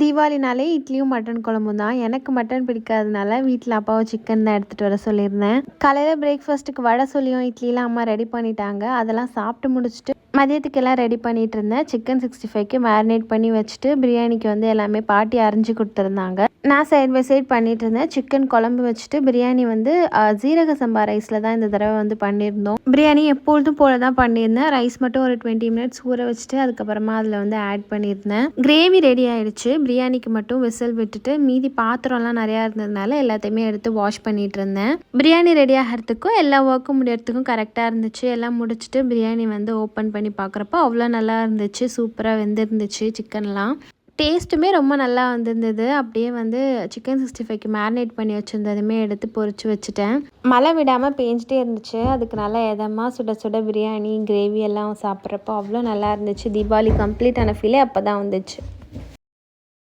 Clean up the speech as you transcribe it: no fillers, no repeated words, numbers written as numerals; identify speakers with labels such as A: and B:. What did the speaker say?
A: தீபாவளினாலே இட்லியும் மட்டன் குழம்பும் தான். எனக்கு மட்டன் பிடிக்காதனால வீட்டில் அப்பாவை சிக்கன் தான் எடுத்துகிட்டு வர சொல்லியிருந்தேன். காலையில் பிரேக்ஃபாஸ்ட்டுக்கு வடை சொல்லியும் இட்லிலாம் அம்மா ரெடி பண்ணிட்டாங்க. அதெல்லாம் சாப்பிட்டு முடிச்சுட்டு மதியத்துக்கு எல்லாம் ரெடி பண்ணிகிட்டு இருந்தேன். சிக்கன் 65க்கு மேரினேட் பண்ணி வச்சுட்டு பிரியாணிக்கு வந்து எல்லாமே பாட்டி அரைஞ்சி கொடுத்துருந்தாங்க. நான் சைட் பை சைட் பண்ணிகிட்டு இருந்தேன். சிக்கன் குழம்பு வச்சுட்டு பிரியாணி வந்து ஜீரக சம்பா ரைஸில் தான் இந்த தடவை வந்து பண்ணியிருந்தோம். பிரியாணி எப்பொழுதும் போல தான் பண்ணியிருந்தேன். ரைஸ் மட்டும் ஒரு 20 மினிட்ஸ் ஊற வச்சுட்டு அதுக்கப்புறமா அதில் வந்து ஆட் பண்ணியிருந்தேன். கிரேவி ரெடி ஆகிடுச்சு. பிரியாணிக்கு மட்டும் விசில் விட்டுட்டு மீதி பாத்திரம்லாம் நிறையா இருந்ததுனால எல்லாத்தையுமே எடுத்து வாஷ் பண்ணிகிட்டு இருந்தேன். பிரியாணி ரெடி ஆகிறதுக்கும் எல்லா ஒர்க்கும் முடியறதுக்கும் கரெக்டாக இருந்துச்சு. எல்லாம் முடிச்சுட்டு பிரியாணி வந்து ஓப்பன் பண்ணி பார்க்குறப்போ அவ்வளோ நல்லா இருந்துச்சு. சூப்பராக வெந்திருந்துச்சு. சிக்கன்லாம் டேஸ்ட்டுமே ரொம்ப நல்லா வந்திருந்தது. அப்படியே வந்து சிக்கன் 65க்கு மேரினேட் பண்ணி வச்சுருந்ததுமே எடுத்து பொரிச்சு வச்சுட்டேன். மழை விடாமல் பேஞ்சிட்டே இருந்துச்சு. அதுக்கு நல்லா எதமாக சுட சுட பிரியாணி கிரேவி எல்லாம் சாப்பிட்றப்போ அவ்வளோ நல்லா இருந்துச்சு. தீபாவளி கம்ப்ளீட் ஆன ஃபீலே அப்போ தான் வந்துச்சு.